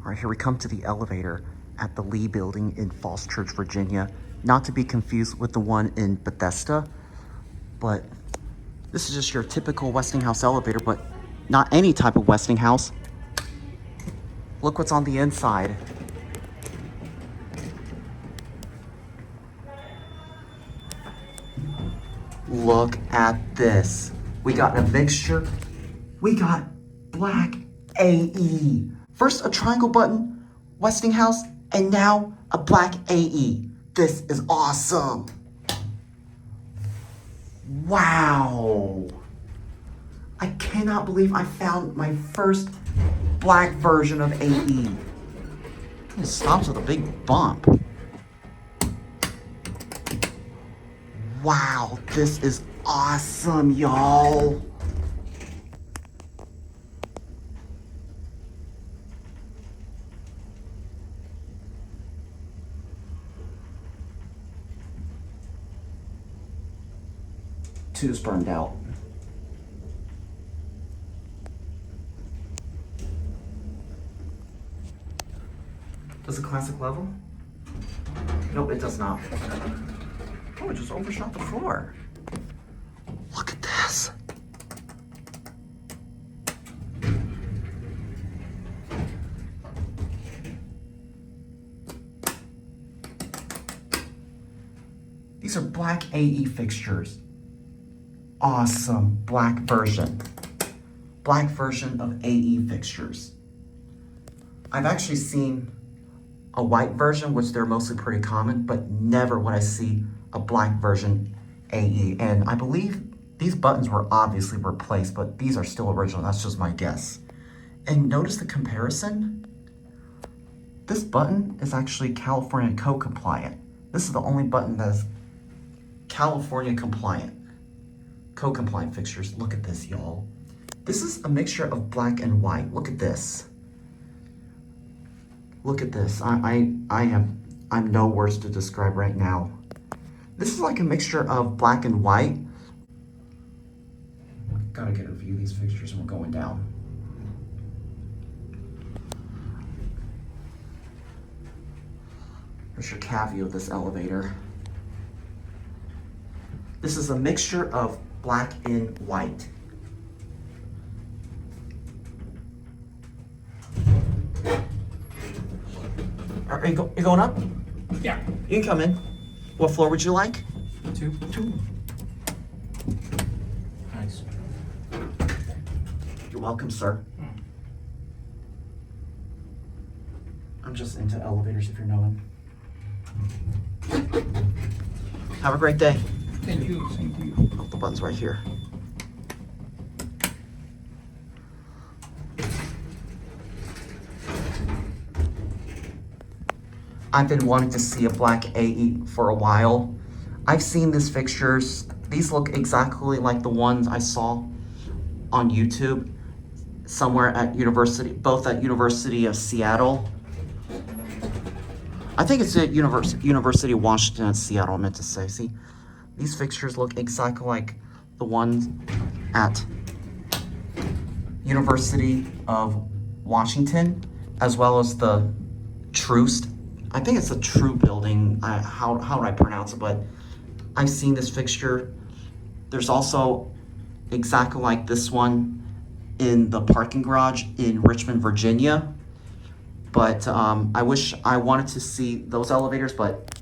All right, here we come to the elevator at the Lee Building in Falls Church, Virginia. Not to be confused with the one in Bethesda, but this is just your typical Westinghouse elevator, but not any type of Westinghouse. Look what's on the inside. Look at this. We got a mixture. We got black AE. First a triangle button, Westinghouse, and now a black AE. This is awesome. Wow. I cannot believe I found my first black version of AE. It stops with a big bump. Wow, this is awesome, y'all. Two's burned out. Does it classic level? Nope, it does not. Oh, it just overshot the floor. Look at this. These are black AE fixtures. Awesome black version. Black version of AE fixtures. I've actually seen a white version, which they're mostly pretty common, but never would I see a black version AE. And I believe these buttons were obviously replaced, but these are still original. That's just my guess. And notice the comparison. This button is actually California code compliant. This is the only button that is California compliant. Code compliant fixtures. Look at this, y'all. This is a mixture of black and white. Look at this. Look at this. I'm no words to describe right now. This is like a mixture of black and white. Gotta get a view of these fixtures and we're going down. Here's your cab view of this elevator. This is a mixture of black and white. Are you going up? Yeah. You can come in. What floor would you like? Two. Two. Nice. You're welcome, sir. I'm just into elevators, if you're knowing. Have a great day. Thank you. Same to you. Oh, the button's right here. I've been wanting to see a black AE for a while. I've seen these fixtures. These look exactly like the ones I saw on YouTube somewhere at university, both at University of Seattle. I think it's at University of Washington at Seattle, I meant to say. See, these fixtures look exactly like the ones at University of Washington, as well as the Troost. I think it's the True Building. How do I pronounce it? But I've seen this fixture. There's also exactly like this one in the parking garage in Richmond, Virginia. But I wish I wanted to see those elevators, but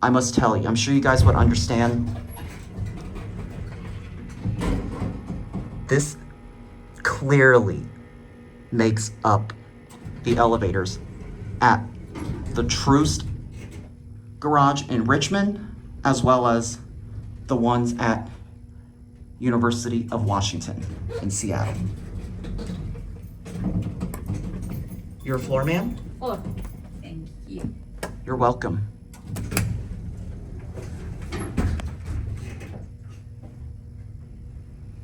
I must tell you, I'm sure you guys would understand. This clearly makes up the elevators at the Troost garage in Richmond, as well as the ones at University of Washington in Seattle. You're a floor man? Oh, thank you. You're welcome.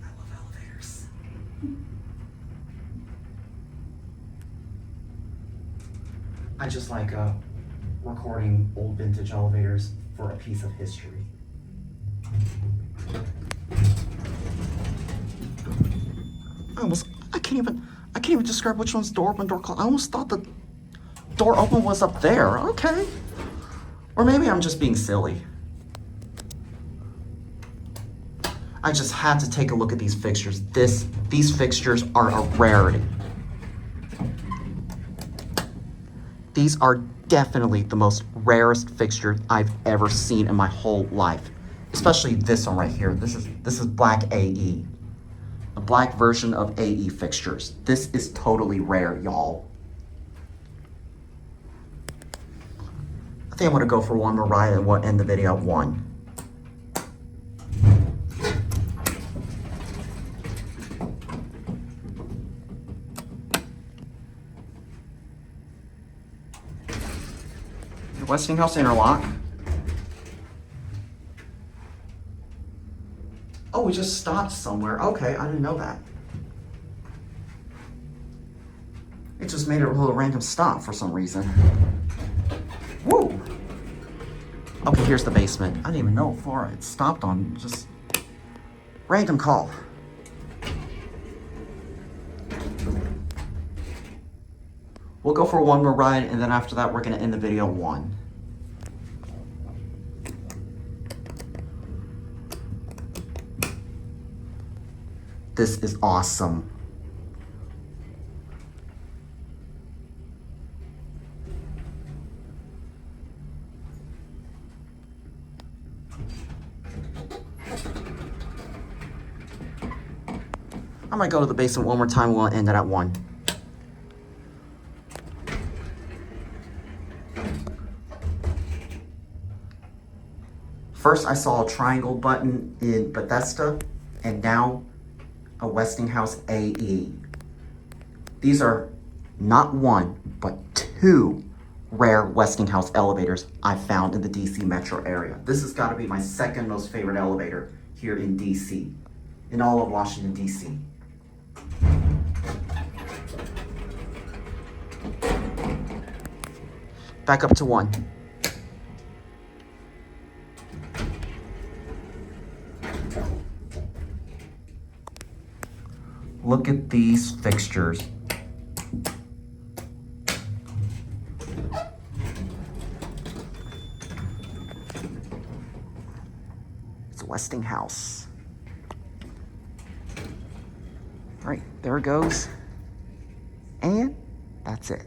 I love elevators. I just like recording old vintage elevators for a piece of history. I can't even describe which one's door open, door closed. I almost thought that door open was up there. Okay. Or maybe I'm just being silly. I just had to take a look at these fixtures. These fixtures are a rarity. These are definitely the most rarest fixture I've ever seen in my whole life. Especially this one right here. This is black AE. A black version of AE fixtures. This is totally rare, y'all. I think I'm gonna go for one more ride and we'll end the video at 1. Westinghouse interlock. Oh, we just stopped somewhere. Okay, I didn't know that. It just made a little random stop for some reason. Woo! Okay, here's the basement. I didn't even know before it stopped on just random call. We'll go for one more ride, and then after that, we're gonna end the video at 1. This is awesome. I might go to the basement one more time. We'll end it at 1. First, I saw a triangle button in Bethesda, and now a Westinghouse AE. These are not 1, but 2 rare Westinghouse elevators I found in the DC metro area. This has got to be my second most favorite elevator here in DC, in all of Washington, DC. Back up to 1. Look at these fixtures. It's a Westinghouse. All right, there it goes. And that's it.